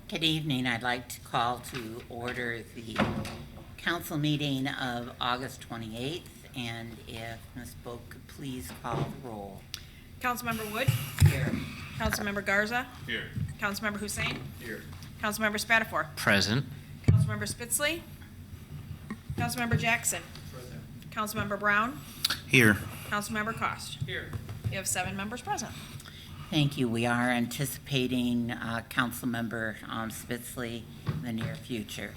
Good evening. I'd like to call to order the council meeting of August 28th, and if Ms. Boak could please call the roll. Councilmember Wood? Here. Councilmember Garza? Here. Councilmember Hussein? Here. Councilmember Spatafor? Present. Councilmember Spitzley? Councilmember Jackson? Present. Councilmember Brown? Here. Councilmember Cost? Here. You have 7 members present. Thank you. We are anticipating Councilmember Spitzley in the near future.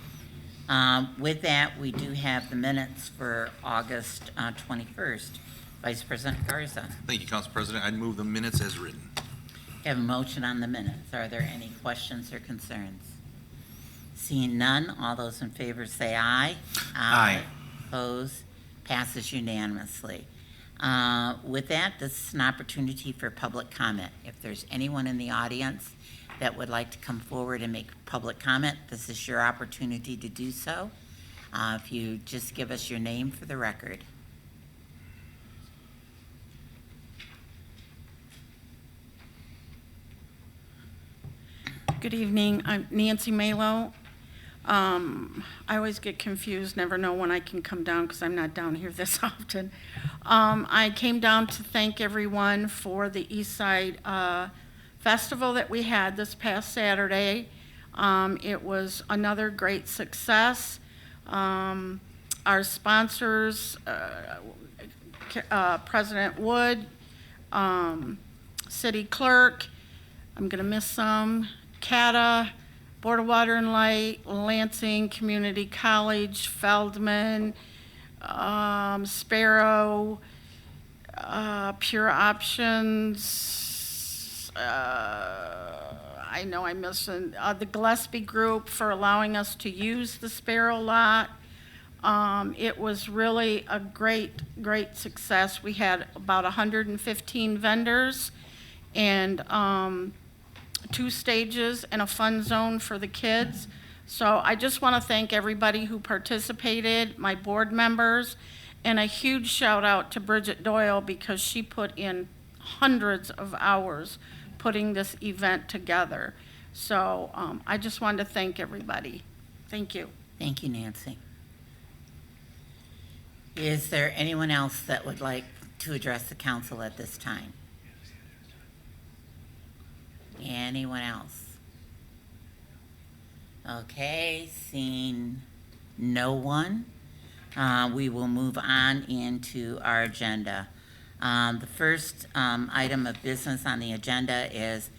With that, we do have the minutes for August 21st. Vice President Garza. Thank you, Council President. I'd move the minutes as written. Have a motion on the minutes. Are there any questions or concerns? Seeing none, all those in favor say aye. Aye. Opposed? Passes unanimously. With that, this is an opportunity for public comment. If there's anyone in the audience that would like to come forward and make public comment, this is your opportunity to do so. If you just give us your name for the record. Good evening. I'm Nancy Malo. I always get confused, never know when I can come down because I'm not down here this often. I came down to thank everyone for the East Side Festival that we had this past Saturday. It was another great success. Our sponsors, President Wood, City Clerk, I'm going to miss some, CATA, Board of Water and Light, Lansing Community College, Feldman, Sparrow, Pure Options, I know I'm missing, the Gillespie Group for allowing us to use the Sparrow lot. It was really a great success. We had about 115 vendors and 2 stages and a fun zone for the kids. So I just want to thank everybody who participated, my board members, and a huge shout out to Bridget Doyle because she put in hundreds of hours putting this event together. So I just wanted to thank everybody. Thank you. Thank you, Nancy. Is there anyone else that would like to address the council at this time? Anyone else? Okay, seeing no one, we will move on into our agenda. The first item of business on the agenda is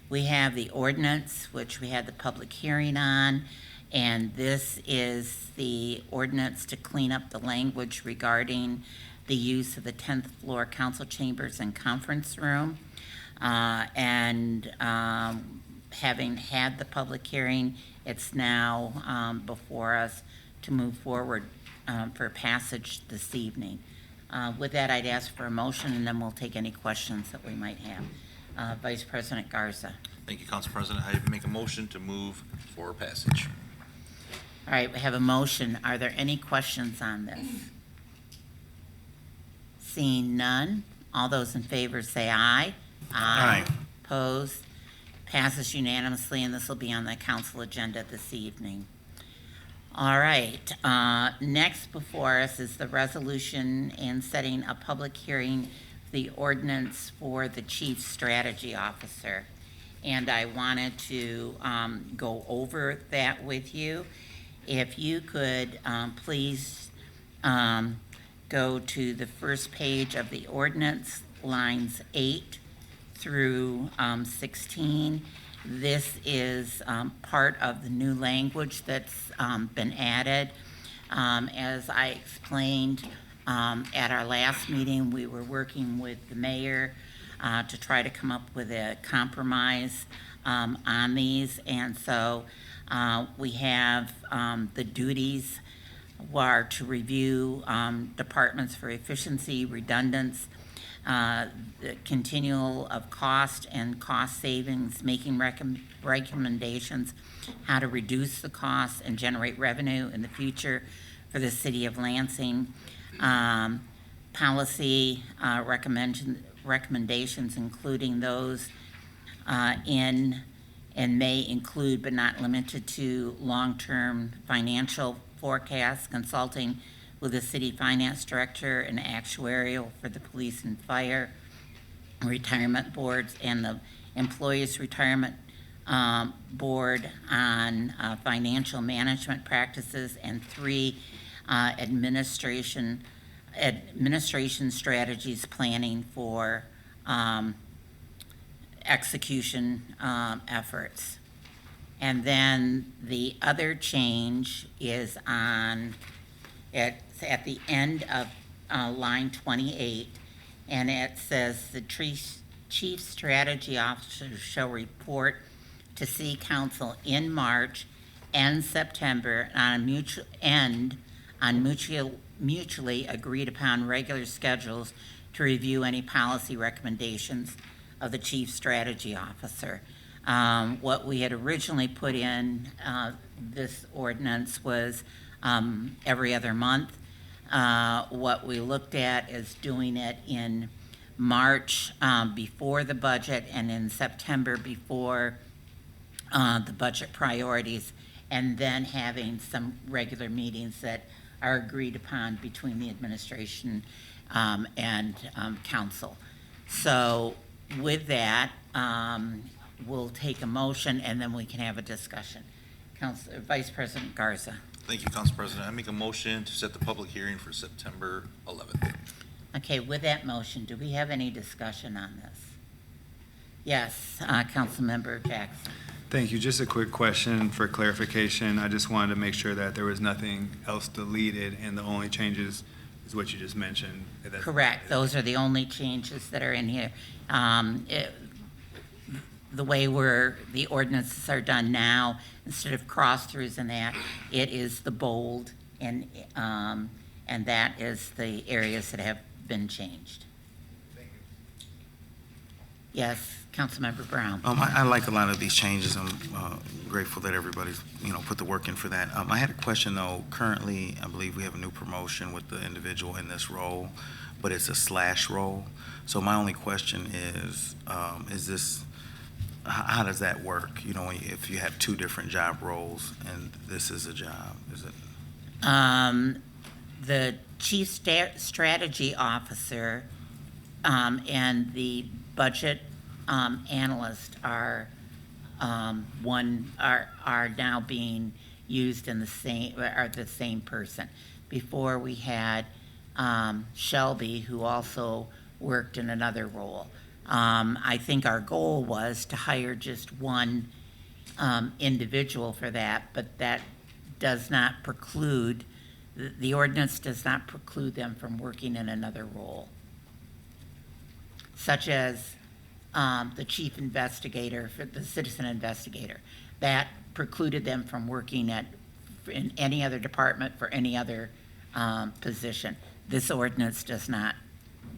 we have the ordinance, which we had the public hearing on, and this is the ordinance to clean up the language regarding the use of the 10th floor council chambers and conference room. Having had the public hearing, it's now before us to move forward for passage this evening. With that, I'd ask for a motion, and then we'll take any questions that we might have. Vice President Garza. Thank you, Council President. I make a motion to move for passage. All right, we have a motion. Are there any questions on this? Seeing none, all those in favor say aye. Aye. Opposed? Passes unanimously, and this will be on the council agenda this evening. All right, next before us is the resolution in setting a public hearing, the ordinance for the chief strategy officer. And I wanted to go over that with you. If you could please go to the first page of the ordinance, lines 8 through 16. This is part of the new language that's been added. As I explained at our last meeting, we were working with the mayor to try to come up with a compromise on these, and so we have the duties are to review departments for efficiency, redundance, the continual of cost and cost savings, making recommendations how to reduce the costs and generate revenue in the future for the city of Lansing. Policy recommendations, including those in and may include but not limited to long-term financial forecasts, consulting with the city finance director and actuarial for the police and fire, retirement boards, and the employees' retirement board on financial management practices, and 3, administration strategies planning for execution efforts. And then the other change is it's at the end of line 28, and it says the chief strategy officer shall report to city council in March and September on mutually agreed upon regular schedules to review any policy recommendations of the chief strategy officer. What we had originally put in this ordinance was every other month. What we looked at is doing it in March before the budget, and in September before the budget priorities, and then having some regular meetings that are agreed upon between the administration and council. So with that, we'll take a motion and then we can have a discussion. Vice President Garza. Thank you, Council President. I make a motion to set the public hearing for September 11th. Okay, with that motion, do we have any discussion on this? Yes, Councilmember Jackson. Thank you. Just a quick question for clarification. I just wanted to make sure that there was nothing else deleted and the only changes is what you just mentioned. Correct. Those are the only changes that are in here. The way the ordinances are done now, instead of cross-throughs and that, it is the bold, and that is the areas that have been changed. Thank you. Yes, Councilmember Brown. I like a lot of these changes. I'm grateful that everybody's, put the work in for that. I had a question, though. Currently, I believe we have a new promotion with the individual in this role, but it's a slash role. So my only question is this, how does that work? If you have 2 different job roles and this is a job, is it? The chief strategy officer and the budget analyst are now being used in the same person. Before we had Shelby, who also worked in another role. I think our goal was to hire just one individual for that, but that does not preclude, the ordinance does not preclude them from working in another role, such as the chief investigator, for the citizen investigator. That precluded them from working in any other department for any other position. This ordinance does not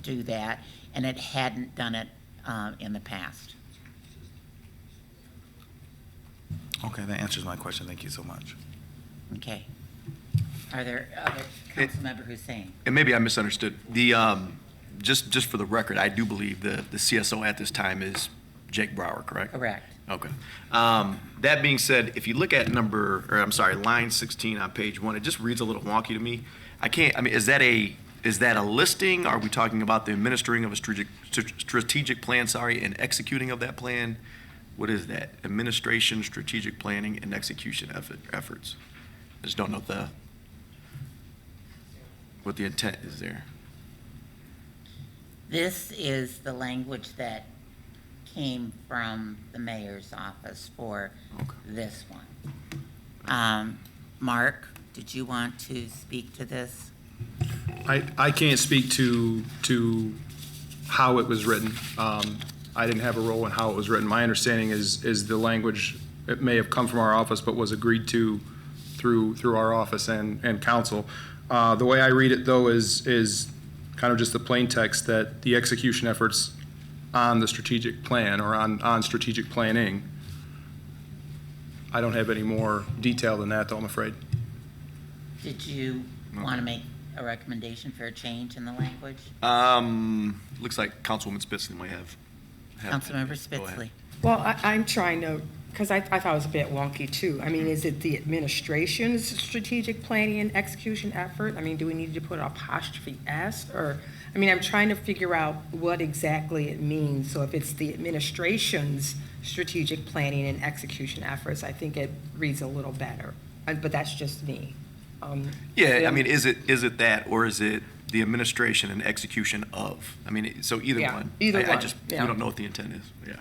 do that, and it hadn't done it in the past. Okay, that answers my question. Thank you so much. Okay. Are there other, Councilmember Hussein? And maybe I misunderstood. Just for the record, I do believe the CSO at this time is Jake Brower, correct? Correct. Okay. That being said, if you look at line 16 on page 1, it just reads a little wonky to me. Is that a listing? Are we talking about the administering of a strategic plan, and executing of that plan? What is that? Administration, strategic planning, and execution efforts. I just don't know what the intent is there. This is the language that came from the mayor's office for this one. Mark, did you want to speak to this? I can't speak to how it was written. I didn't have a role in how it was written. My understanding is the language, it may have come from our office, but was agreed to through our office and council. The way I read it, though, is kind of just the plain text that the execution efforts on the strategic plan or on strategic planning. I don't have any more detail than that, though, I'm afraid. Did you want to make a recommendation for a change in the language? Looks like Councilwoman Spitzley might have. Councilmember Go ahead. Spitzley. Well, I'm trying to because I thought it was a bit wonky too. I mean, is it the administration's strategic planning and execution effort? I mean, do we need to put apostrophe S or, I mean, I'm trying to figure out what exactly it means. So if it's the administration's strategic planning and execution efforts, I think it reads a little better. But that's just me. Yeah, I mean, is it that, or is it the administration and execution of? I mean, so either Yeah, one. either I one, just, we yeah. don't know what the intent is, yeah.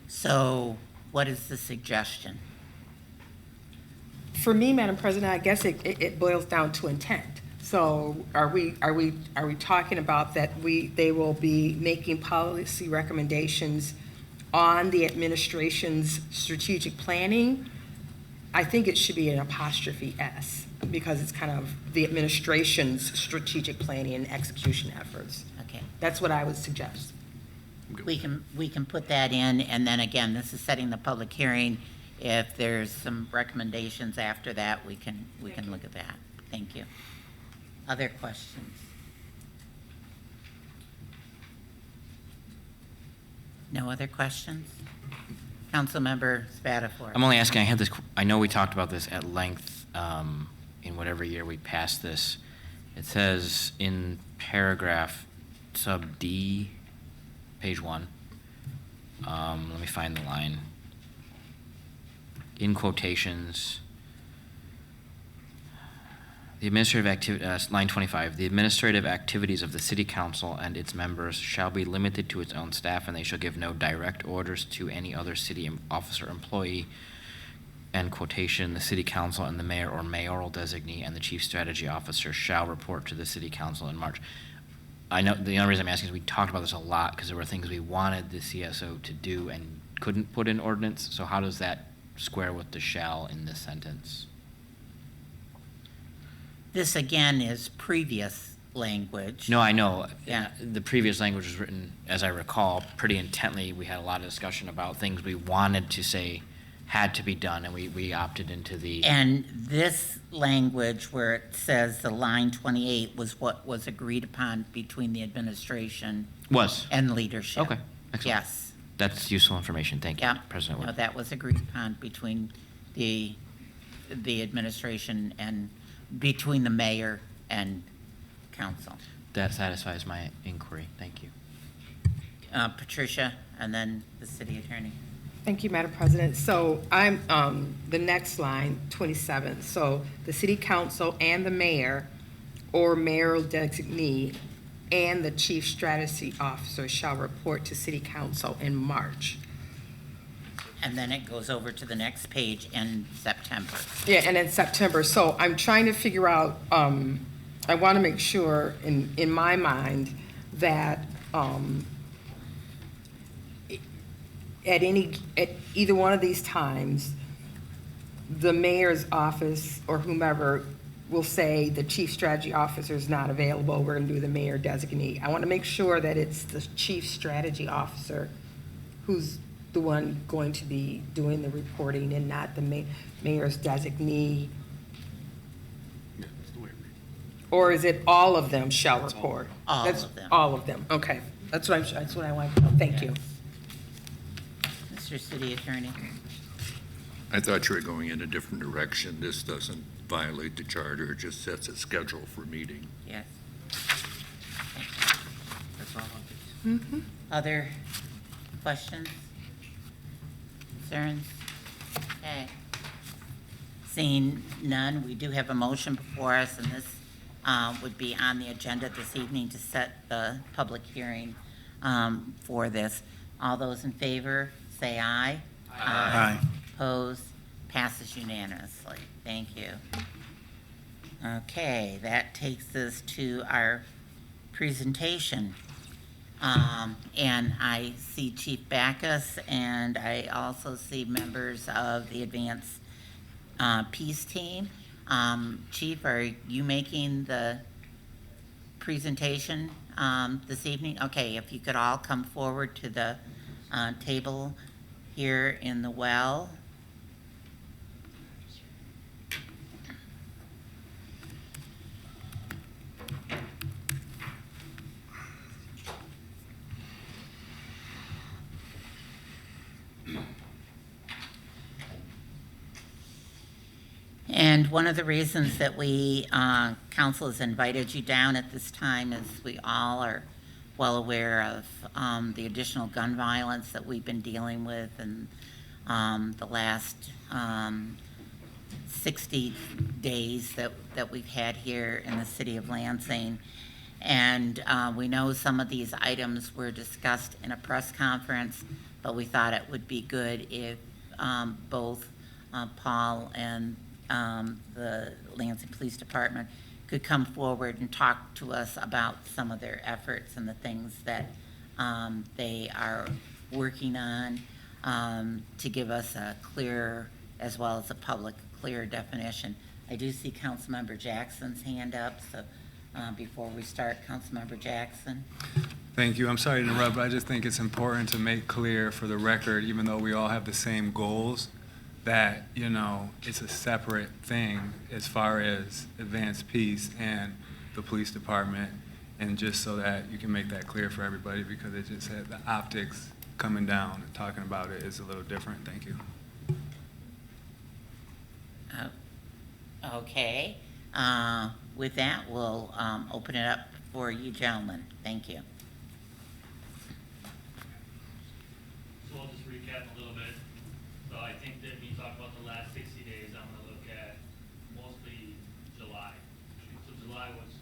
So what is the suggestion? For me, Madam President, I guess it boils down to intent. So are we talking about that they will be making policy recommendations on the administration's strategic planning? I think it should be an apostrophe S because it's kind of the administration's strategic planning and execution efforts. Okay. That's what I would suggest. We can put that in, and then again, this is setting the public hearing. If there's some recommendations after that, we can look at that. Thank you. Other questions? No other questions? Councilmember Spatafor. I'm only asking, I know we talked about this at length in whatever year we passed this. It says in paragraph sub D, page 1. Let me find the line. In quotations, the administrative activity, line 25, the administrative activities of the city council and its members shall be limited to its own staff, and they shall give no direct orders to any other city officer or employee. End quotation, the city council and the mayor or mayoral designee and the chief strategy officer shall report to the city council in March. I know, the only reason I'm asking is we talked about this a lot because there were things we wanted the CSO to do and couldn't put in ordinance. So how does that square with the shall in this sentence? This again is previous language. No, I know. Yeah. The previous language was written, as I recall, pretty intently. We had a lot of discussion about things we wanted to say had to be done, and we opted into the. And this language where it says the line 28 was what was agreed upon between the administration Was. and leadership. Okay, excellent. Yes. That's useful information. Thank you, Yeah. President No, Wood. that was agreed upon between the administration and between the mayor and council. That satisfies my inquiry. Thank you. Patricia, and then the city attorney. Thank you, Madam President. So I'm, the next line, 27. So the city council and the mayor or mayoral designee and the chief strategy officer shall report to city council in March. And then it goes over to the next page in September. Yeah, and in September. So I'm trying to figure out, I want to make sure in my mind that at either one of these times, the mayor's office or whomever will say the chief strategy officer is not available, we're going to do the mayor designee. I want to make sure that it's the chief strategy officer who's the one going to be doing the reporting and not the mayor's designee. Or is it all of them shall report? All That's of them. All of them, okay. That's what I want to know. Thank you. Mr. City Attorney. I thought you were going in a different direction. This doesn't violate the charter, it just sets a schedule for meeting. Yes. That's all of these. Other questions? Concerns? Okay. Seeing none, we do have a motion before us, and this would be on the agenda this evening to set the public hearing for this. All those in favor, say aye. Aye. Opposed? Passes unanimously. Thank you. Okay, that takes us to our presentation. And I see Chief Backus, and I also see members of the Advanced Peace Team. Chief, are you making the presentation this evening? Okay, if you could all come forward to the table here in the well. And one of the reasons that council has invited you down at this time is we all are well aware of the additional gun violence that we've been dealing with in the last 60 days that we've had here in the city of Lansing. And we know some of these items were discussed in a press conference, but we thought it would be good if both Paul and the Lansing Police Department could come forward and talk to us about some of their efforts and the things that they are working on to give us a clear, as well as a public, clear definition. I do see Councilmember Jackson's hand up, so before we start, Councilmember Jackson. Thank you. I'm sorry to interrupt, but I just think it's important to make clear for the record, even though we all have the same goals, that, you know, it's a separate thing as far as advanced peace and the police department, and just so that you can make that clear for everybody, because it just had the optics coming down and talking about it is a little different. Thank you. Okay. With that, we'll open it up for you gentlemen. Thank you. So I'll just recap a little bit. So I think that when you talk about the last 60 days, I'm going to look at mostly July. So July was.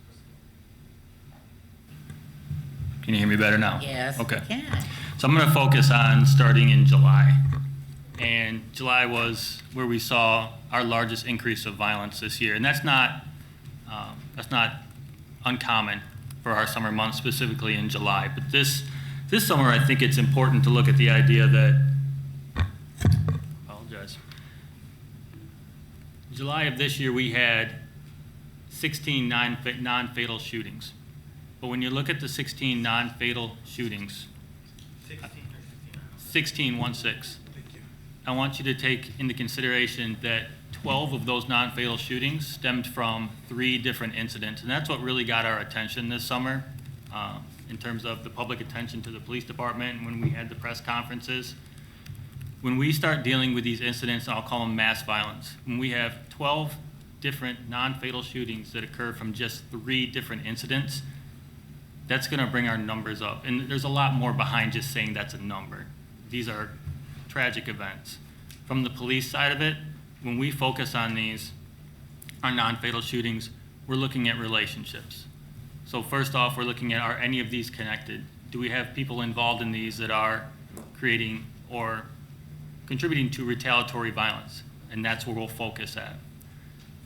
Can you hear me better now? Yes, Okay. we can. So I'm going to focus on starting in July. And July was where we saw our largest increase of violence this year. And that's not uncommon for our summer months, specifically in July. But this summer, I think it's important to look at the idea that, apologize. July of this year, we had 16 non-fatal shootings. But when you look at the 16 non-fatal shootings, 16, 1-6. I want you to take into consideration that 12 of those non-fatal shootings stemmed from 3 different incidents. And that's what really got our attention this summer in terms of the public attention to the police department when we had the press conferences. When we start dealing with these incidents, I'll call them mass violence, when we have 12 different non-fatal shootings that occur from just 3 different incidents, that's going to bring our numbers up. And there's a lot more behind just saying that's a number. These are tragic events. From the police side of it, when we focus on these, our non-fatal shootings, we're looking at relationships. So first off, we're looking at, are any of these connected? Do we have people involved in these that are creating or contributing to retaliatory violence? And that's where we'll focus at.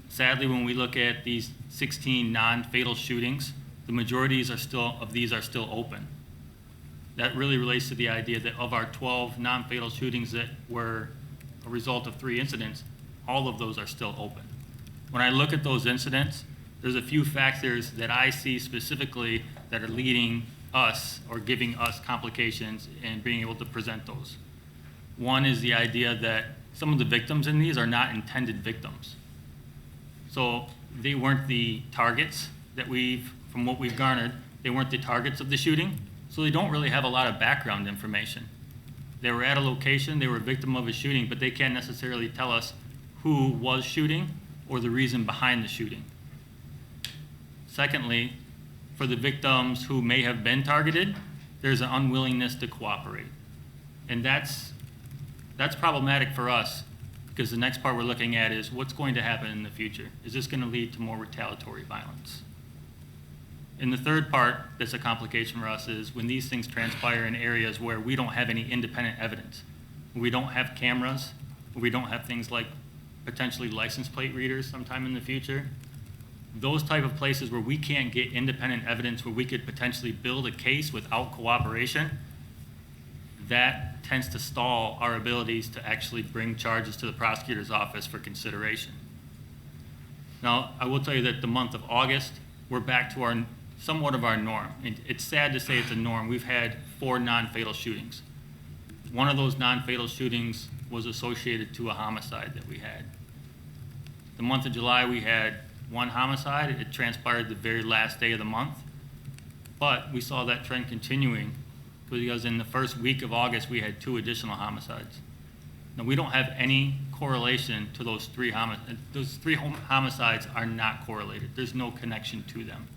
Sadly, when we look at these 16 non-fatal shootings, the majorities of these are still open. That really relates to the idea that of our 12 non-fatal shootings that were a result of 3 incidents, all of those are still open. When I look at those incidents, there's a few factors that I see specifically that are leading us or giving us complications in being able to present those. One is the idea that some of the victims in these are not intended victims. So they weren't the targets that from what we've garnered, they weren't the targets of the shooting. So they don't really have a lot of background information. They were at a location, they were a victim of a shooting, but they can't necessarily tell us who was shooting or the reason behind the shooting. Secondly, for the victims who may have been targeted, there's an unwillingness to cooperate. And that's problematic for us, because the next part we're looking at is what's going to happen in the future. Is this going to lead to more retaliatory violence? And the third part that's a complication for us is when these things transpire in areas where we don't have any independent evidence, when we don't have cameras, when we don't have things like potentially license plate readers sometime in the future, those type of places where we can't get independent evidence where we could potentially build a case without cooperation, that tends to stall our abilities to actually bring charges to the prosecutor's office for consideration. Now, I will tell you that the month of August, we're back to somewhat of our norm. It's sad to say it's a norm. We've had 4 non-fatal shootings. One of those non-fatal shootings was associated to a homicide that we had. The month of July, we had 1 homicide. It transpired the very last day of the month. But we saw that trend continuing because in the first week of August, we had 2 additional homicides. Now, we don't have any correlation to those three homicides are not correlated. There's no connection to them.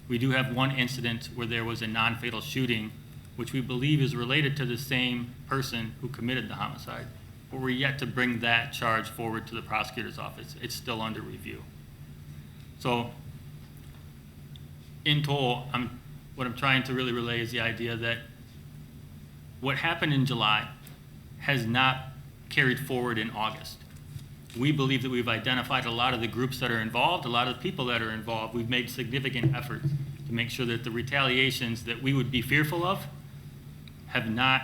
We do have one incident where there was a non-fatal shooting, which we believe is related to the same person who committed the homicide, but we're yet to bring that charge forward to the prosecutor's office. It's still under review. So in total, what I'm trying to really relay is the idea that what happened in July has not carried forward in August. We believe that we've identified a lot of the groups that are involved, a lot of the people that are involved. We've made significant efforts to make sure that the retaliations that we would be fearful of have not,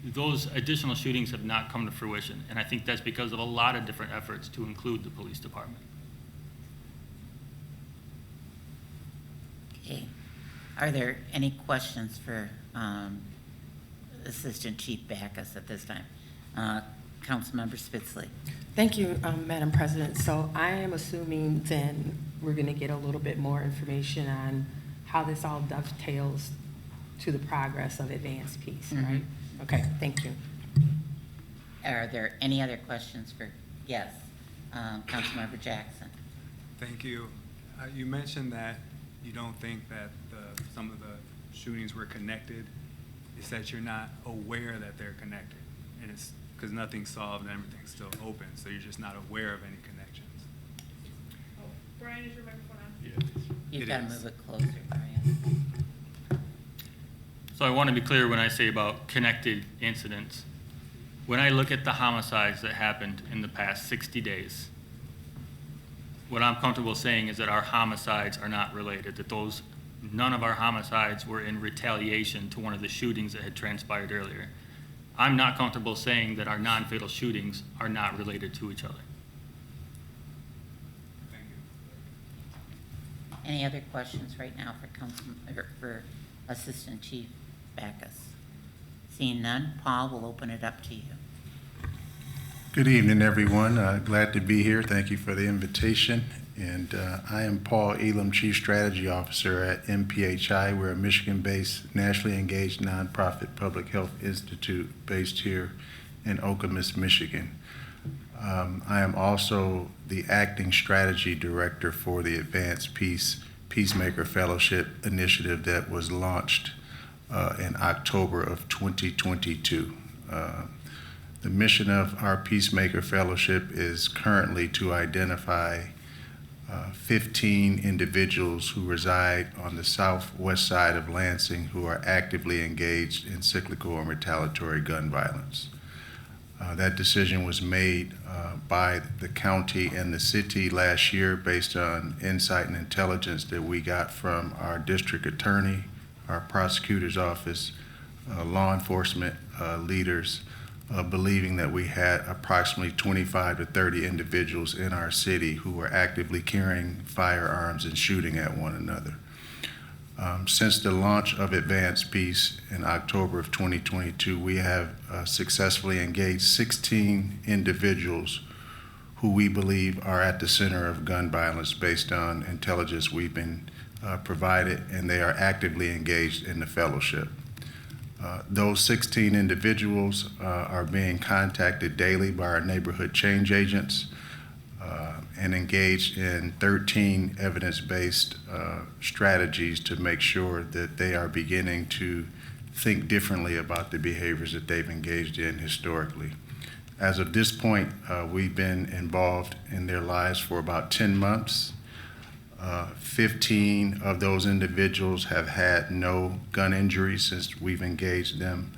those additional shootings have not come to fruition. And I think that's because of a lot of different efforts to include the police department. Okay. Are there any questions for Assistant Chief Backus at this time? Councilmember Spitzley. Thank you, Madam President. So I am assuming then we're going to get a little bit more information on how this all dovetails to the progress of advanced peace, right? Okay, thank you. Are there any other questions for, yes, Councilmember Jackson? Thank you. You mentioned that you don't think that some of the shootings were connected. It's that you're not aware that they're connected. And it's because nothing's solved and everything's still open, so you're just not aware of any connections. Oh, Brian, is your microphone on? You've It got to is. move it closer, Brian. So I want to be clear when I say about connected incidents. When I look at the homicides that happened in the past 60 days, what I'm comfortable saying is that our homicides are not related, that none of our homicides were in retaliation to one of the shootings that had transpired earlier. I'm not comfortable saying that our non-fatal shootings are not related to each other. Thank you. Any other questions right now for Assistant Chief Backus? Seeing none, Paul will open it up to you. Good evening, everyone. Glad to be here. Thank you for the invitation. And I am Paul Elam, Chief Strategy Officer at MPHI. We're a Michigan-based, nationally engaged nonprofit public health institute based here in Okemos, Michigan. I am also the Acting Strategy Director for the Advanced Peacemaker Fellowship initiative that was launched in October of 2022. The mission of our Peacemaker Fellowship is currently to identify 15 individuals who reside on the southwest side of Lansing who are actively engaged in cyclical and retaliatory gun violence. That decision was made by the county and the city last year based on insight and intelligence that we got from our district attorney, our prosecutor's office, law enforcement leaders, believing that we had approximately 25 to 30 individuals in our city who were actively carrying firearms and shooting at one another. Since the launch of Advanced Peace in October of 2022, we have successfully engaged 16 individuals who we believe are at the center of gun violence based on intelligence we've been provided, and they are actively engaged in the fellowship. Those 16 individuals are being contacted daily by our neighborhood change agents and engaged in 13 evidence-based strategies to make sure that they are beginning to think differently about the behaviors that they've engaged in historically. As of this point, we've been involved in their lives for about 10 months. 15 of those individuals have had no gun injuries since we've engaged them.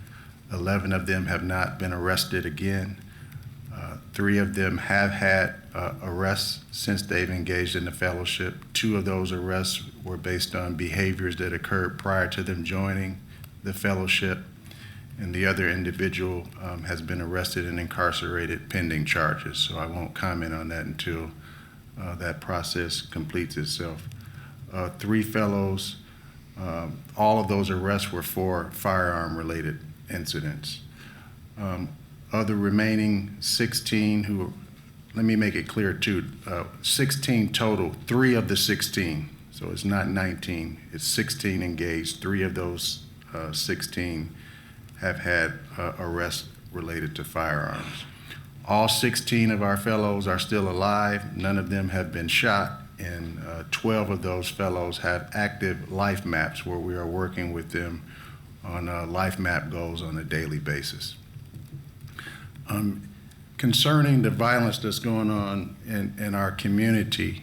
11 of them have not been arrested again. 3 of them have had arrests since they've engaged in the fellowship. 2 of those arrests were based on behaviors that occurred prior to them joining the fellowship. And the other individual has been arrested and incarcerated pending charges. So I won't comment on that until that process completes itself. 3 fellows, all of those arrests were for firearm-related incidents. Of the remaining 16 who, let me make it clear too, 16 total, 3 of the 16, so it's not 19, it's 16 engaged. 3 of those 16 have had arrests related to firearms. All 16 of our fellows are still alive. None of them have been shot, and 12 of those fellows have active life maps where we are working with them on life map goals on a daily basis. Concerning the violence that's going on in our community,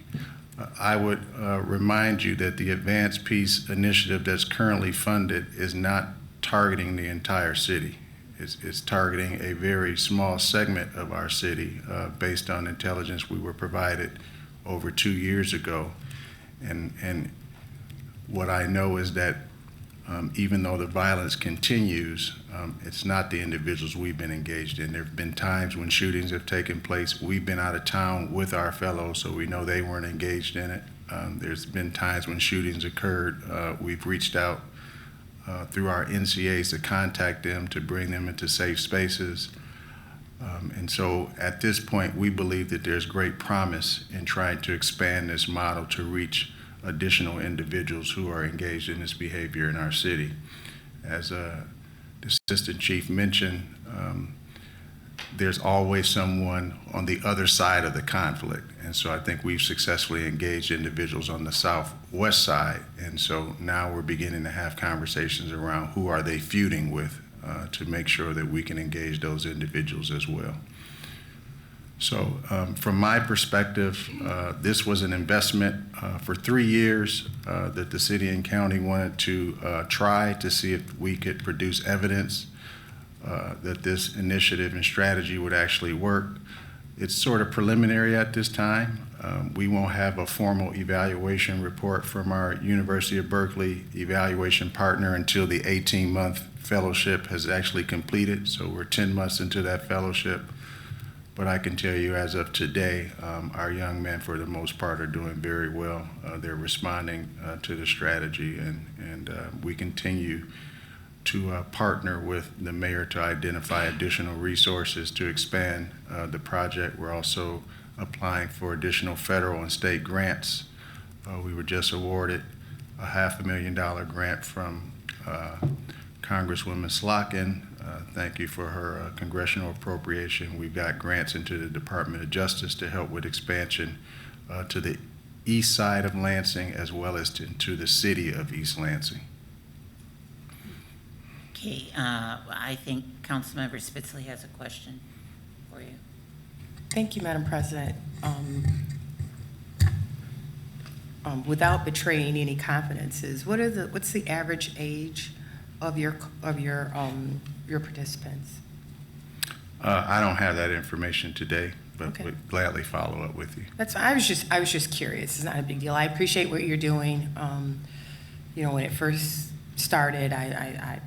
I would remind you that the Advanced Peace Initiative that's currently funded is not targeting the entire city. It's targeting a very small segment of our city based on intelligence we were provided over 2 years ago. And what I know is that even though the violence continues, it's not the individuals we've been engaged in. There have been times when shootings have taken place. We've been out of town with our fellows, so we know they weren't engaged in it. There's been times when shootings occurred. We've reached out through our NCAs to contact them, to bring them into safe spaces. And so at this point, we believe that there's great promise in trying to expand this model to reach additional individuals who are engaged in this behavior in our city. As the Assistant Chief mentioned, there's always someone on the other side of the conflict. And so I think we've successfully engaged individuals on the southwest side. And so now we're beginning to have conversations around who are they feuding with to make sure that we can engage those individuals as well. So from my perspective, this was an investment for 3 years that the city and county wanted to try to see if we could produce evidence that this initiative and strategy would actually work. It's sort of preliminary at this time. We won't have a formal evaluation report from our University of Berkeley evaluation partner until the 18-month fellowship has actually completed. So we're 10 months into that fellowship. But I can tell you as of today, our young men, for the most part, are doing very well. They're responding to the strategy, and we continue to partner with the mayor to identify additional resources to expand the project. We're also applying for additional federal and state grants. We were just awarded a $500,000 grant from Congresswoman Slotkin. Thank you for her congressional appropriation. We've got grants into the Department of Justice to help with expansion to the east side of Lansing as well as to the city of East Lansing. Okay, I think Councilmember Spitzley has a question for you. Thank you, Madam President. Without betraying any confidences, what's the average age of your participants? I don't have that information today, but Okay. would gladly follow up with you. I was just curious. It's not a big deal. I appreciate what you're doing. When it first started, I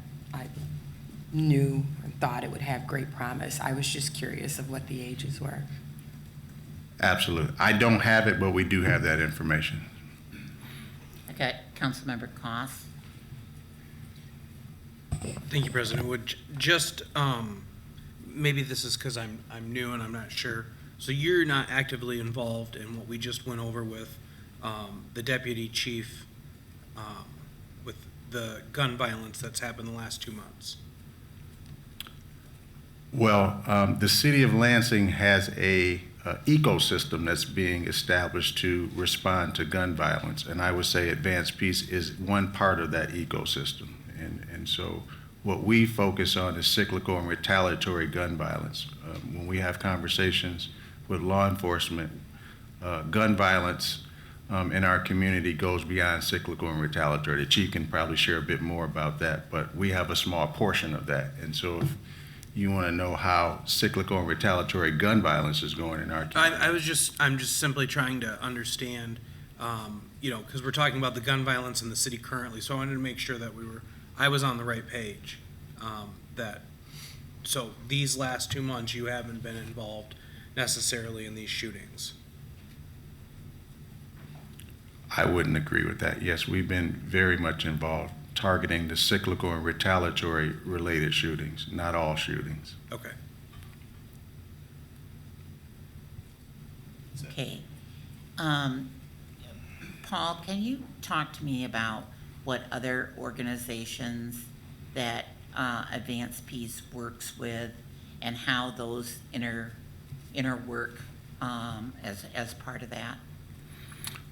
knew and thought it would have great promise. I was just curious of what the ages were. Absolutely. I don't have it, but we do have that information. Okay, Councilmember Koss. Thank you, President Wood. Just maybe this is because I'm new and I'm not sure. So you're not actively involved in what we just went over with the deputy chief with the gun violence that's happened the last 2 months. Well, the city of Lansing has a ecosystem that's being established to respond to gun violence, and I would say Advanced Peace is one part of that ecosystem. And so what we focus on is cyclical and retaliatory gun violence. When we have conversations with law enforcement, gun violence in our community goes beyond cyclical and retaliatory. The chief can probably share a bit more about that, but we have a small portion of that. And so if you want to know how cyclical and retaliatory gun violence is going in our community. I'm just simply trying to understand, because we're talking about the gun violence in the city currently. So I wanted to make sure that I was on the right page. So these last 2 months, you haven't been involved necessarily in these shootings. I wouldn't agree with that. Yes, we've been very much involved targeting the cyclical and retaliatory related shootings, not all shootings. Okay. Okay. Paul, can you talk to me about what other organizations that Advanced Peace works with and how those inner work as part of that?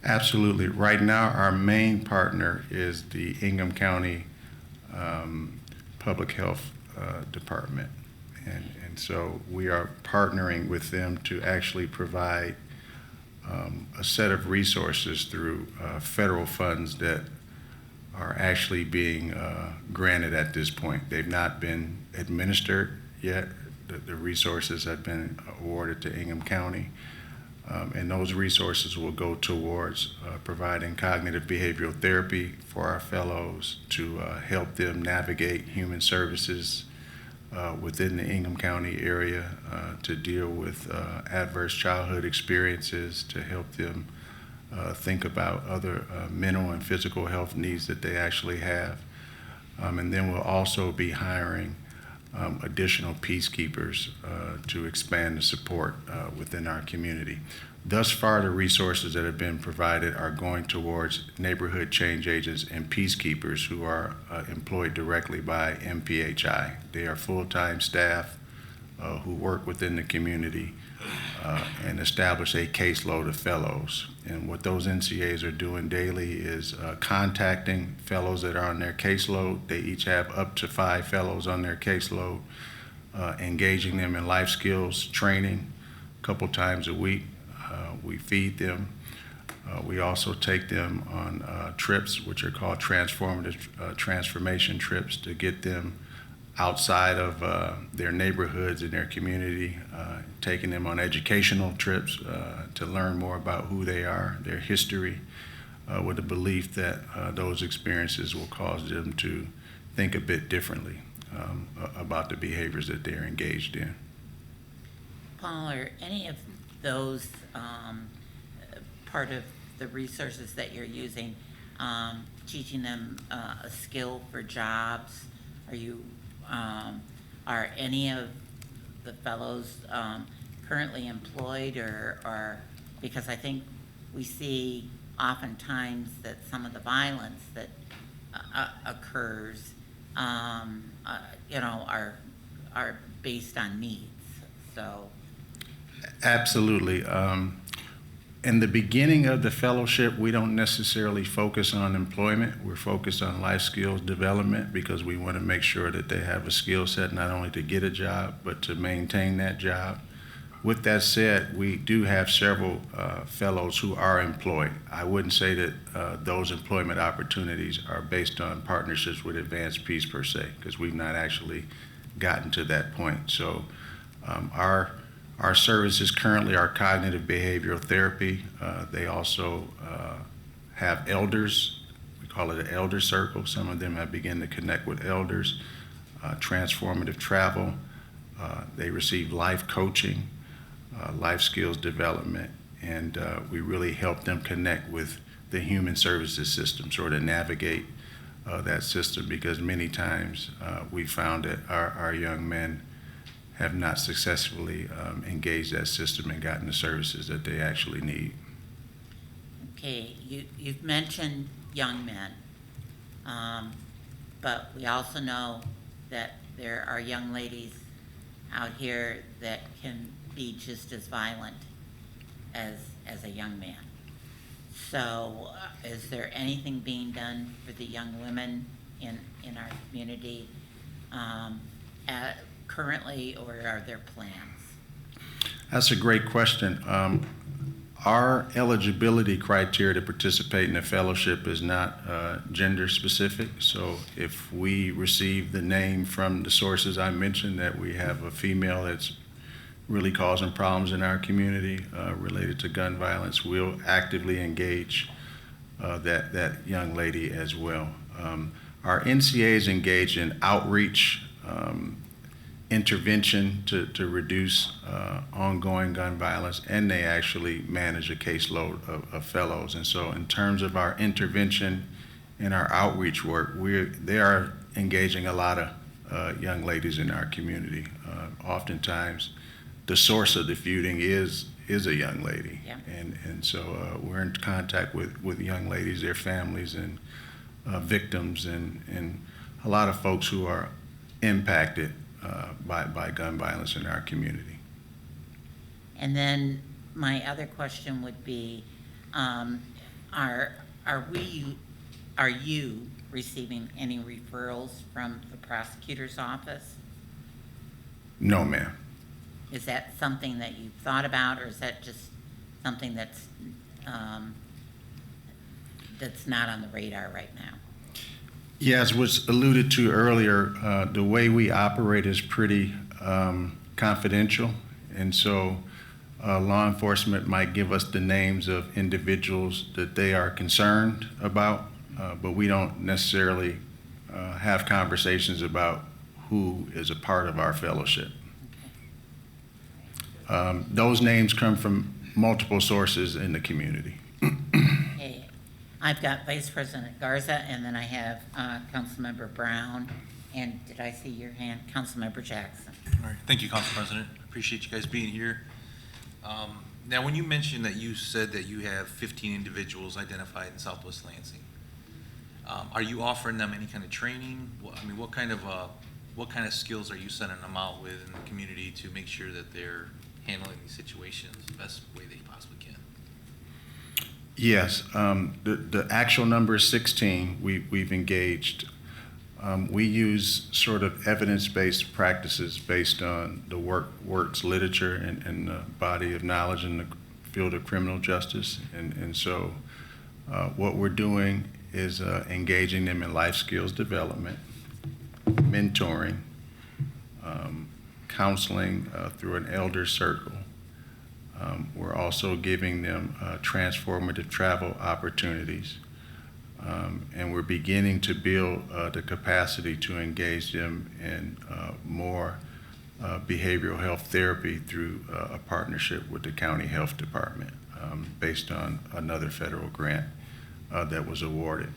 Absolutely. Right now, our main partner is the Ingham County Public Health Department. And so we are partnering with them to actually provide a set of resources through federal funds that are actually being granted at this point. They've not been administered yet. The resources have been awarded to Ingham County. And those resources will go towards providing cognitive behavioral therapy for our fellows to help them navigate human services within the Ingham County area, to deal with adverse childhood experiences, to help them think about other mental and physical health needs that they actually have. And then we'll also be hiring additional peacekeepers to expand the support within our community. Thus far, the resources that have been provided are going towards neighborhood change agents and peacekeepers who are employed directly by MPHI. They are full-time staff who work within the community and establish a caseload of fellows. And what those NCAs are doing daily is contacting fellows that are on their caseload. They each have up to 5 fellows on their caseload, engaging them in life skills training a couple times a week. We feed them. We also take them on trips, which are called transformation trips, to get them outside of their neighborhoods and their community, taking them on educational trips to learn more about who they are, their history, with the belief that those experiences will cause them to think a bit differently about the behaviors that they're engaged in. Paul, are any of those part of the resources that you're using, teaching them a skill for jobs? Are any of the fellows currently employed, or because I think we see oftentimes that some of the violence that occurs, are based on needs. So. Absolutely. In the beginning of the fellowship, we don't necessarily focus on employment. We're focused on life skills development because we want to make sure that they have a skill set not only to get a job, but to maintain that job. With that said, we do have several fellows who are employed. I wouldn't say that those employment opportunities are based on partnerships with Advanced Peace per se, because we've not actually gotten to that point. So our services currently are cognitive behavioral therapy. They also have elders. We call it an elder circle. Some of them have begun to connect with elders. Transformative travel. They receive life coaching, life skills development, and we really help them connect with the human services system, sort of navigate that system, because many times we found that our young men have not successfully engaged that system and gotten the services that they actually need. Okay, you've mentioned young men, but we also know that there are young ladies out here that can be just as violent as a young man. So is there anything being done for the young women in our community currently, or are there plans? That's a great question. Our eligibility criteria to participate in the fellowship is not gender specific. So if we receive the name from the sources I mentioned that we have a female that's really causing problems in our community related to gun violence, we'll actively engage that young lady as well. Our NCA is engaged in outreach, intervention to reduce ongoing gun violence, and they actually manage a caseload of fellows. And so in terms of our intervention and our outreach work, they are engaging a lot of young ladies in our community. Oftentimes, the source of the feuding is a young lady. Yeah. And so we're in contact with young ladies, their families, and victims, and a lot of folks who are impacted by gun violence in our community. And then my other question would be, are you receiving any referrals from the prosecutor's office? No, ma'am. Is that something that you've thought about, or is that just something that's not on the radar right now? Yes, was alluded to earlier, the way we operate is pretty confidential. And so law enforcement might give us the names of individuals that they are concerned about, but we don't necessarily have conversations about who is a part of our fellowship. Those names come from multiple sources in the community. Okay. I've got Vice President Garza, and then I have Councilmember Brown, and did I see your hand? Councilmember Jackson. All right, thank you, Council President. Appreciate you guys being here. Now, when you mentioned that you said that you have 15 individuals identified in Southwest Lansing, are you offering them any kind of training? I mean, what kind of skills are you sending them out with in the community to make sure that they're handling these situations the best way they possibly can? Yes, the actual number is 16. We've engaged. We use sort of evidence-based practices based on the works literature and the body of knowledge in the field of criminal justice. And so what we're doing is engaging them in life skills development, mentoring, counseling through an elder circle. We're also giving them transformative travel opportunities. And we're beginning to build the capacity to engage them in more behavioral health therapy through a partnership with the county health department based on another federal grant that was awarded.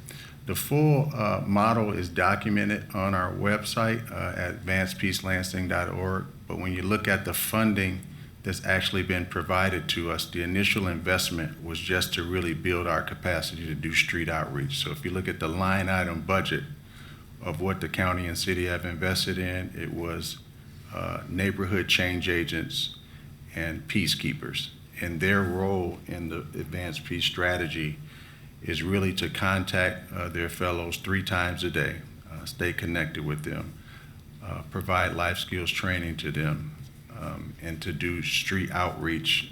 The full model is documented on our website at advancedpeacelansing.org, but when you look at the funding that's actually been provided to us, the initial investment was just to really build our capacity to do street outreach. So if you look at the line item budget of what the county and city have invested in, it was neighborhood change agents and peacekeepers. And their role in the advanced peace strategy is really to contact their fellows 3 times a day, stay connected with them, provide life skills training to them, and to do street outreach,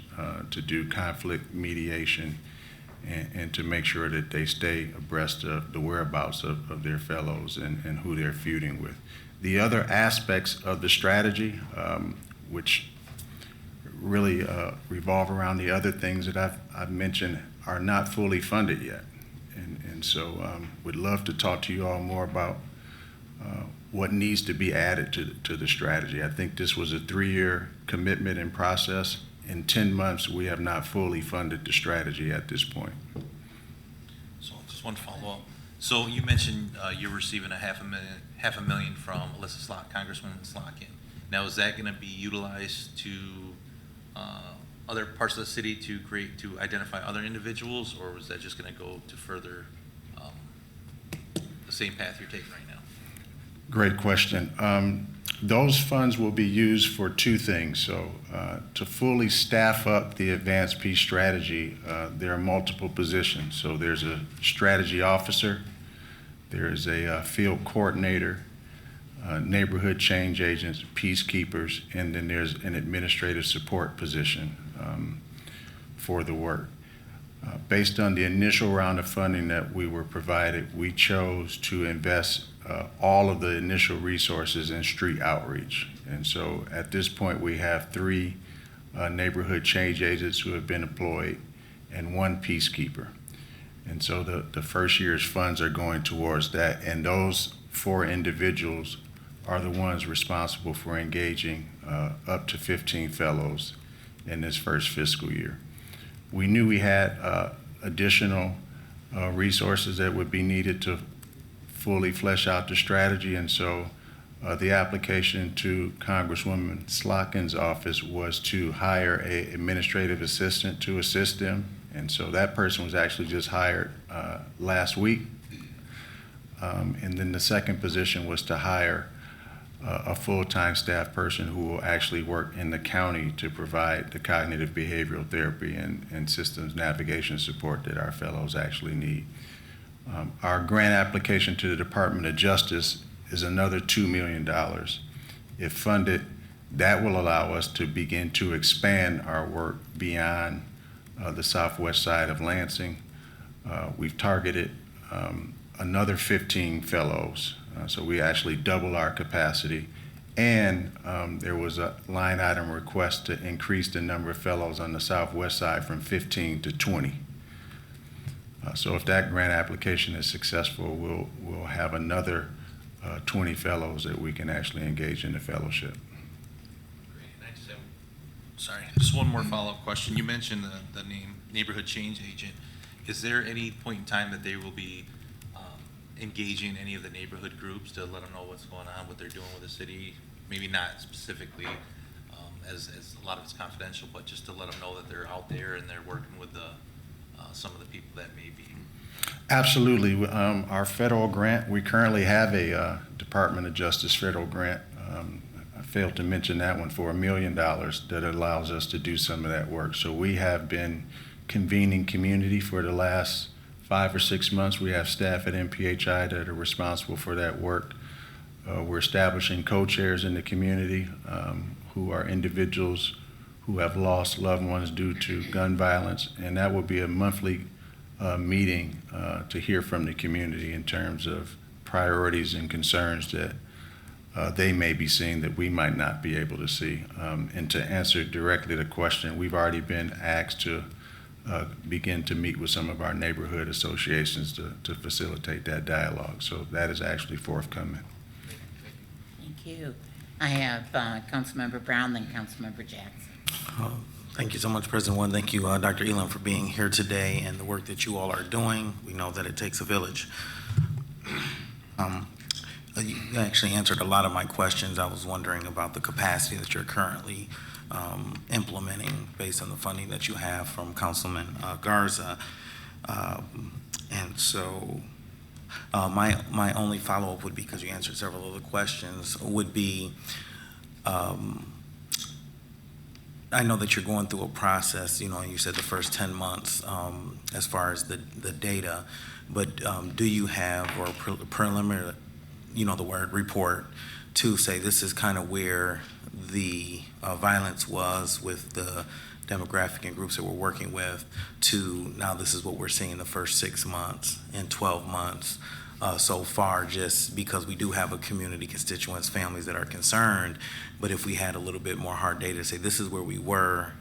to do conflict mediation, and to make sure that they stay abreast of the whereabouts of their fellows and who they're feuding with. The other aspects of the strategy, which really revolve around the other things that I've mentioned, are not fully funded yet. And so would love to talk to you all more about what needs to be added to the strategy. I think this was a 3-year commitment and process. In 10 months, we have not fully funded the strategy at this point. So just one follow-up. So you mentioned you're receiving $500,000 from Alyssa Slot, Congresswoman Slotkin. Now, is that going to be utilized to other parts of the city to identify other individuals, or was that just going to go to further the same path you're taking right now? Great question. Those funds will be used for 2 things. So to fully staff up the advanced peace strategy, there are multiple positions. So there's a strategy officer, there's a field coordinator, neighborhood change agents, peacekeepers, and then there's an administrative support position for the work. Based on the initial round of funding that we were provided, we chose to invest all of the initial resources in street outreach. And so at this point, we have 3 neighborhood change agents who have been deployed and 1 peacekeeper. And so the first year's funds are going towards that. And those 4 individuals are the ones responsible for engaging up to 15 fellows in this first fiscal year. We knew we had additional resources that would be needed to fully flesh out the strategy, and so the application to Congresswoman Slotkin's office was to hire an administrative assistant to assist them, and so that person was actually just hired last week. And then the second position was to hire a full-time staff person who will actually work in the county to provide the cognitive behavioral therapy and systems navigation support that our fellows actually need. Our grant application to the Department of Justice is another $2 million. If funded, that will allow us to begin to expand our work beyond the southwest side of Lansing. We've targeted another 15 fellows, so we actually double our capacity. And there was a line item request to increase the number of fellows on the southwest side from 15 to 20. So if that grant application is successful, we'll have another 20 fellows that we can actually engage in the fellowship. Great. And I just have, sorry, just one more follow-up question. You mentioned the name Neighborhood Change Agent. Is there any point in time that they will be engaging any of the neighborhood groups to let them know what's going on, what they're doing with the city? Maybe not specifically, as a lot of it's confidential, but just to let them know that they're out there and they're working with some of the people that may be. Absolutely. Our federal grant, we currently have a Department of Justice federal grant. I failed to mention that one for $1 million that allows us to do some of that work. So we have been convening community for the last 5 or 6 months. We have staff at MPHI that are responsible for that work. We're establishing co-chairs in the community who are individuals who have lost loved ones due to gun violence, and that will be a monthly meeting to hear from the community in terms of priorities and concerns that they may be seeing that we might not be able to see. And to answer directly the question, we've already been asked to begin to meet with some of our neighborhood associations to facilitate that dialogue. So that is actually forthcoming. Thank you. I have Councilmember Brown, then Councilmember Jackson. Thank you so much, President One. Thank you, Dr. Elam, for being here today and the work that you all are doing. We know that it takes a village. You actually answered a lot of my questions. I was wondering about the capacity that you're currently implementing based on the funding that you have from Councilman Garza. And so my only follow-up would be, because you answered several of the questions, would be, I know that you're going through a process, you know, you said the first 10 months as far as the data, but do you have, or preliminary, you know, the word report, to say this is kind of where the violence was with the demographic and groups that we're working with, to now this is what we're seeing in the first 6 months and 12 months so far, just because we do have a community, constituents, families that are concerned. But if we had a little bit more hard data to say this is where we were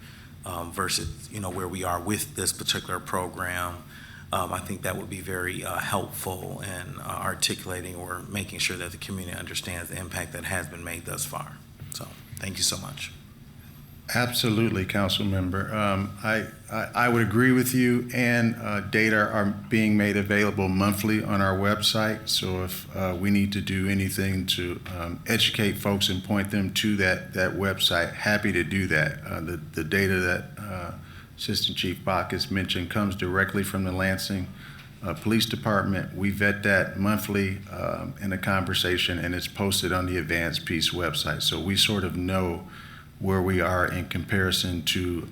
versus, you know, where we are with this particular program, I think that would be very helpful in articulating or making sure that the community understands the impact that has been made thus far. So thank you so much. Absolutely, Council Member. I would agree with you, and data are being made available monthly on our website. So if we need to do anything to educate folks and point them to that website, happy to do that. The data that Assistant Chief Bacchus mentioned comes directly from the Lansing Police Department. We vet that monthly in a conversation, and it's posted on the Advanced Peace website. So we sort of know where we are in comparison to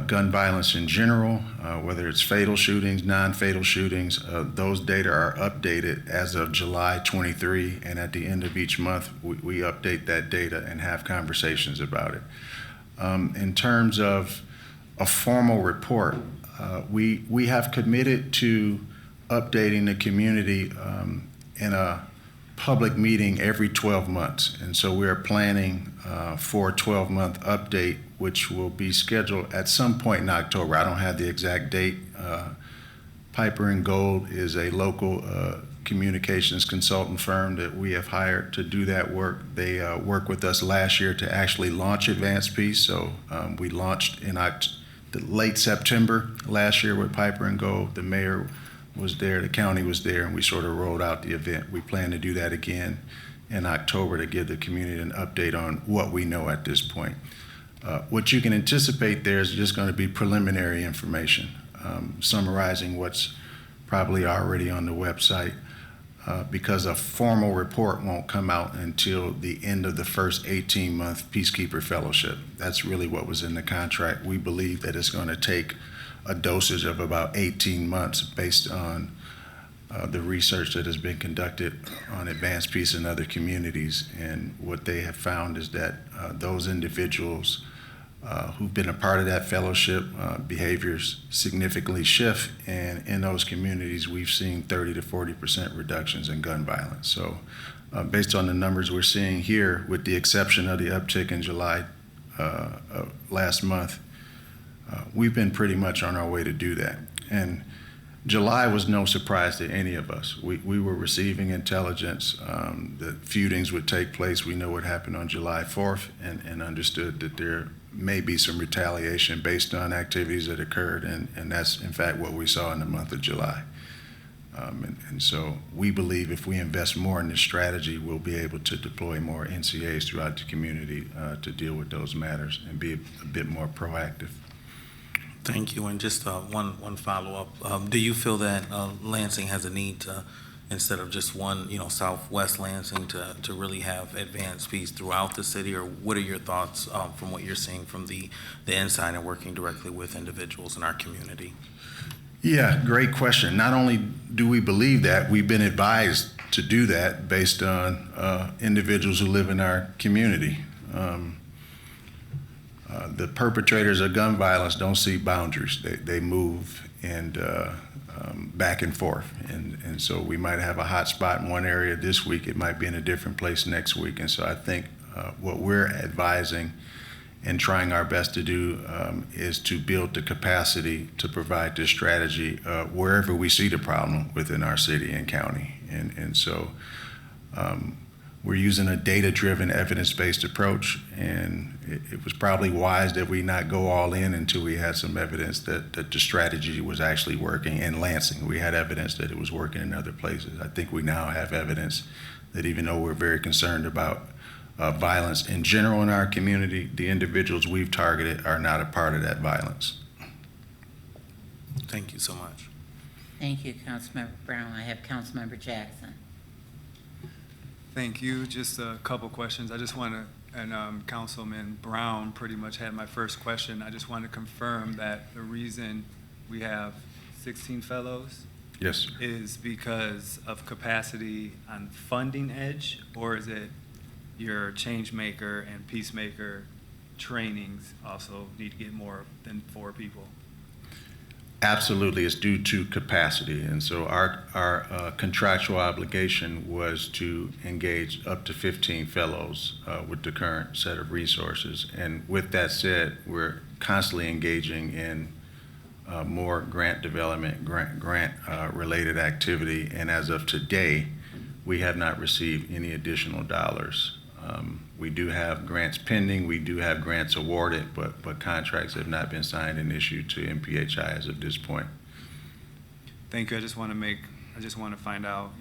gun violence in general, whether it's fatal shootings, non-fatal shootings. Those data are updated as of July 23, and at the end of each month, we update that data and have conversations about it. In terms of a formal report, we have committed to updating the community in a public meeting every 12 months. And so we're planning for a 12-month update, which will be scheduled at some point in October. I don't have the exact date. Piper and Gold is a local communications consultant firm that we have hired to do that work. They worked with us last year to actually launch Advanced Peace. So we launched in late September last year with Piper and Gold. The mayor was there, the county was there, and we sort of rolled out the event. We plan to do that again in October to give the community an update on what we know at this point. What you can anticipate there is just going to be preliminary information, summarizing what's probably already on the website. because a formal report won't come out until the end of the first 18-month Peacekeeper Fellowship. That's really what was in the contract. We believe that it's going to take a dosage of about 18 months based on the research that has been conducted on advanced peace in other communities. And what they have found is that those individuals who've been a part of that fellowship, behaviors significantly shift, and in those communities, we've seen 30 to 40% reductions in gun violence. So based on the numbers we're seeing here, with the exception of the uptick in July last month, we've been pretty much on our way to do that. And July was no surprise to any of us. We were receiving intelligence that feudings would take place. We know what happened on July 4th and understood that there may be some retaliation based on activities that occurred, and that's in fact what we saw in the month of July. And so we believe if we invest more in this strategy, we'll be able to deploy more NCAs throughout the community to deal with those matters and be a bit more proactive. Thank you. And just one follow-up. Do you feel that Lansing has a need to, instead of just one, Southwest Lansing, to really have advanced peace throughout the city? Or what are your thoughts from what you're seeing from the inside and working directly with individuals in our community? Yeah, great question. Not only do we believe that, we've been advised to do that based on individuals who live in our community. The perpetrators of gun violence don't see boundaries. They move and back and forth. And so we might have a hot spot in one area this week. It might be in a different place next week. And so I think what we're advising and trying our best to do is to build the capacity to provide this strategy wherever we see the problem within our city and county. And so we're using a data-driven, evidence-based approach, and it was probably wise that we not go all in until we had some evidence that the strategy was actually working in Lansing. We had evidence that it was working in other places. I think we now have evidence that even though we're very concerned about violence in general in our community, the individuals we've targeted are not a part of that violence. Thank you so much. Thank you, Councilmember Brown. I have Councilmember Jackson. Thank you. Just a couple questions. I just want to, and Councilman Brown pretty much had my first question. I just want to confirm that the reason we have 16 fellows Yes. is because of capacity on funding edge, or is it your change maker and peacemaker trainings also need to get more than 4 people? Absolutely, it's due to capacity. And so our contractual obligation was to engage up to 15 fellows with the current set of resources. And with that said, we're constantly engaging in more grant development, grant related activity. And as of today, we have not received any additional dollars. We do have grants pending, we do have grants awarded, but contracts have not been signed and issued to MPHI as of this point. Thank you. I just want to find out,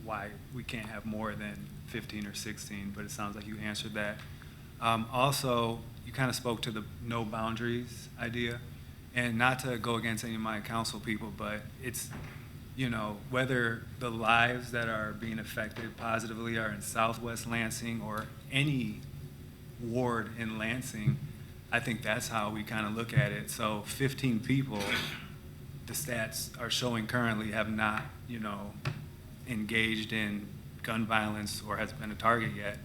why we can't have more than 15 or 16, but it sounds like you answered that. Also, you kind of spoke to the no boundaries idea, and not to go against any of my council people, but it's, whether the lives that are being affected positively are in Southwest Lansing or any ward in Lansing, I think that's how we kind of look at it. So 15 people, the stats are showing currently have not, engaged in gun violence or has been a target yet.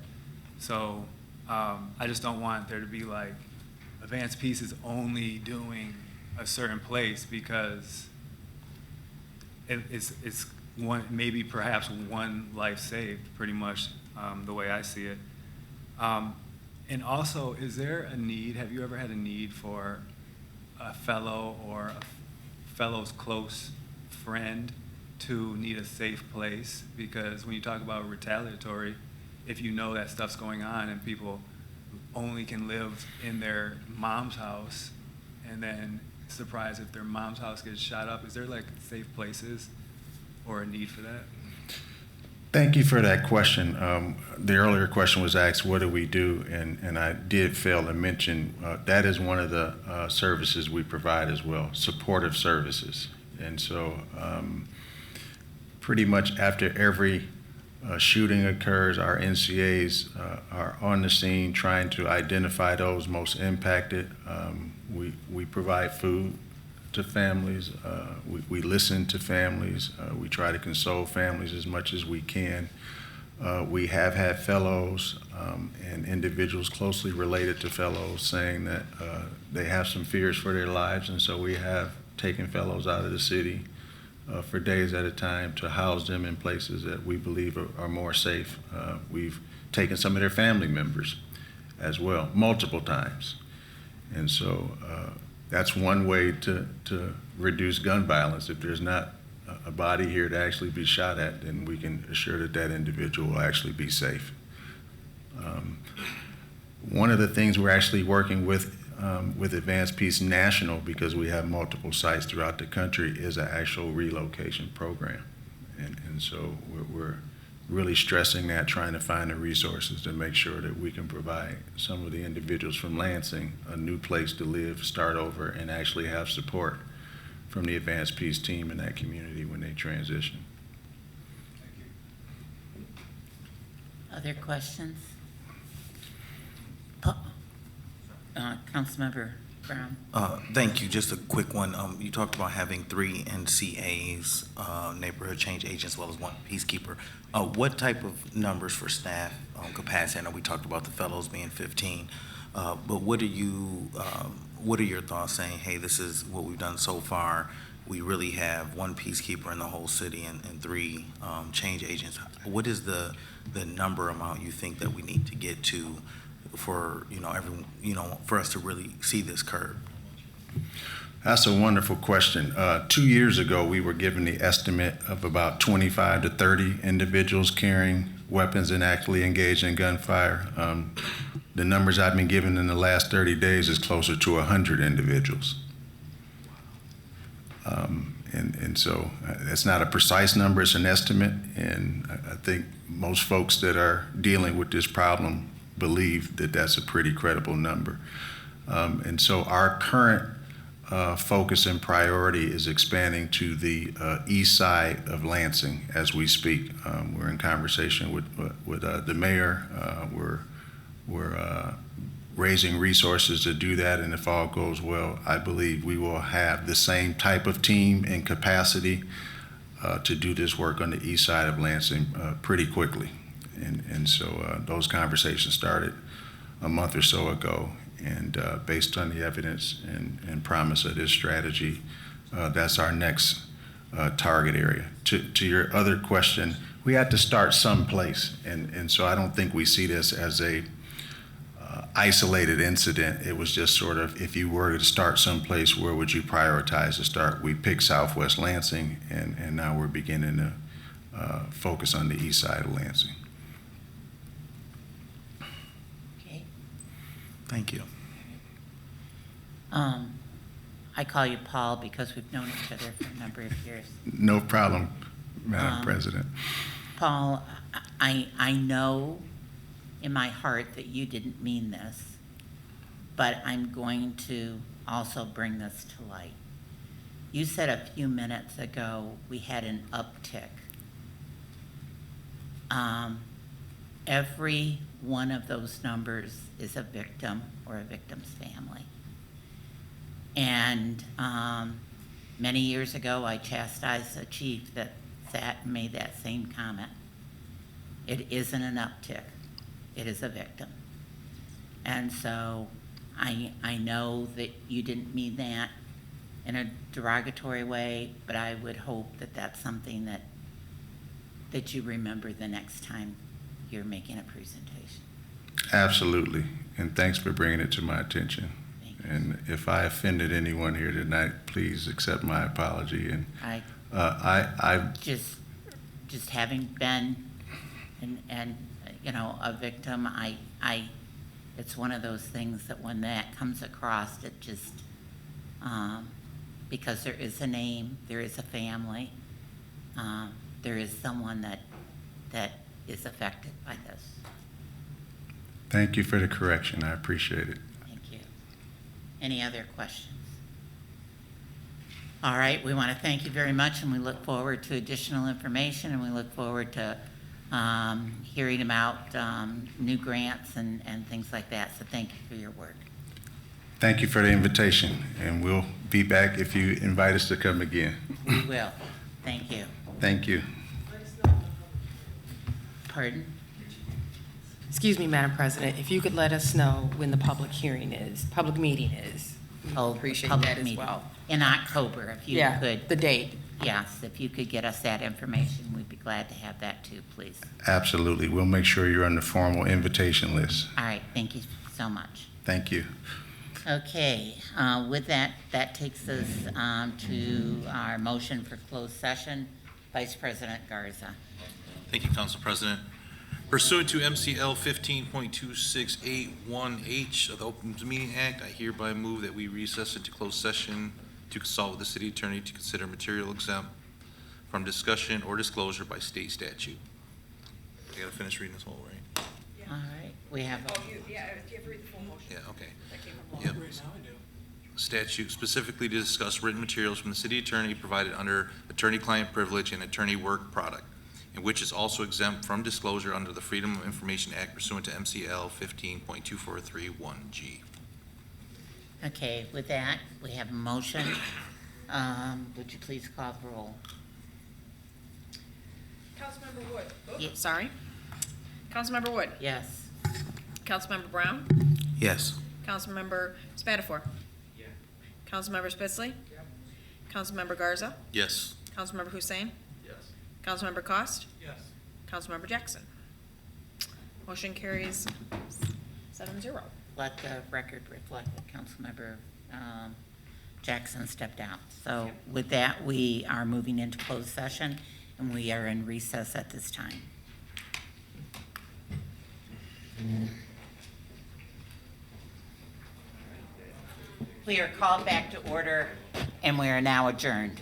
So I just don't want there to be like advanced peace is only doing a certain place, because it's one, maybe perhaps one life saved, pretty much the way I see it. And also, is there a need, have you ever had a need for a fellow or a fellow's close friend to need a safe place? Because when you talk about retaliatory, if you know that stuff's going on and people only can live in their mom's house, and then surprised if their mom's house gets shot up, is there like safe places or a need for that? Thank you for that question. The earlier question was asked, what do we do? And I did fail to mention that is one of the services we provide as well, supportive services. And so pretty much after every shooting occurs, our NCAs are on the scene trying to identify those most impacted. We provide food to families. We listen to families. We try to console families as much as we can. We have had fellows and individuals closely related to fellows saying that they have some fears for their lives, and so we have taken fellows out of the city for days at a time to house them in places that we believe are more safe. We've taken some of their family members as well, multiple times. And so that's one way to reduce gun violence. If there's not a body here to actually be shot at, then we can assure that that individual will actually be safe. One of the things we're actually working with Advanced Peace National, because we have multiple sites throughout the country, is an actual relocation program. And so we're really stressing that, trying to find the resources to make sure that we can provide some of the individuals from Lansing a new place to live, start over, and actually have support from the Advanced Peace team in that community when they transition. Other questions? Councilmember Brown. Thank you. Just a quick one. You talked about having 3 NCAs, neighborhood change agents, as well as 1 peacekeeper. What type of numbers for staff capacity? I know we talked about the fellows being 15, but what are your thoughts saying, hey, this is what we've done so far? We really have 1 peacekeeper in the whole city and 3 change agents. What is the number amount you think that we need to get to for for us to really see this curve? That's a wonderful question. 2 years ago, we were given the estimate of about 25 to 30 individuals carrying weapons and actively engaged in gunfire. The numbers I've been given in the last 30 days is closer to 100 individuals. And so it's not a precise number, it's an estimate, and I think most folks that are dealing with this problem believe that that's a pretty credible number. And so our current focus and priority is expanding to the east side of Lansing as we speak. We're in conversation with the mayor. We're raising resources to do that, and if all goes well, I believe we will have the same type of team and capacity to do this work on the east side of Lansing pretty quickly. And so those conversations started a month or so ago, and based on the evidence and promise of this strategy, that's our next target area. To your other question, we had to start someplace, and so I don't think we see this as a isolated incident. It was just sort of, if you were to start someplace, where would you prioritize to start? We picked Southwest Lansing, and now we're beginning to focus on the east side of Lansing. Okay. Thank you. I call you Paul because we've known each other for a number of years. No problem, Madam President. Paul, I know in my heart that you didn't mean this, but I'm going to also bring this to light. You said a few minutes ago we had an uptick. Every one of those numbers is a victim or a victim's family. And many years ago, I chastised a chief that sat and made that same comment. It isn't an uptick. It is a victim. And so I know that you didn't mean that in a derogatory way, but I would hope that that's something that you remember the next time you're making a presentation. Absolutely, and thanks for bringing it to my attention. And if I offended anyone here tonight, please accept my apology. And I just having been and a victim, it's one of those things that when that comes across, it just because there is a name, there is a family, there is someone that is affected by this. Thank you for the correction. I appreciate it. Thank you. Any other questions? All right, we want to thank you very much, and we look forward to additional information, and we look forward to hearing about new grants and things like that. So thank you for your work. Thank you for the invitation, and we'll be back if you invite us to come again. We will. Thank you. Thank you. Pardon? Excuse me, Madam President, if you could let us know when the public hearing is, public meeting is. We Oh, appreciate public that as meeting. well. In October, if you Yeah, could. the date. Yes, if you could get us that information, we'd be glad to have that too, please. Absolutely. We'll make sure you're on the formal invitation list. All right, thank you so much. Thank you. Okay, with that, that takes us to our motion for closed session. Vice President Garza. Thank you, Council President. Pursuant to MCL 15.268(1)H of the Open Meeting Act, I hereby move that we recess into closed session to consult with the city attorney to consider material exempt from discussion or disclosure by state statute. I gotta finish reading this whole, right? All right, we have, You have to read the full motion. Yeah, okay. Yep. Statute specifically to discuss written materials from the city attorney provided under attorney-client privilege and attorney work product, and which is also exempt from disclosure under the Freedom of Information Act pursuant to MCL 15.2431G. okay, with that, we have a motion. Would you please call the roll? Councilmember Wood. Ye- Sorry. Councilmember Wood. Yes. Councilmember Brown. Yes. Councilmember Spatafor. Yeah. Councilmember Spitzley. Councilmember Garza. Yes. Councilmember Hussein. Yes. Councilmember Cost. Yes. Councilmember Jackson. Motion carries 7-0. Let the record reflect that Councilmember Jackson stepped out. So with that, we are moving into closed session, and we are in recess at this time. We are called back to order, and we are now adjourned.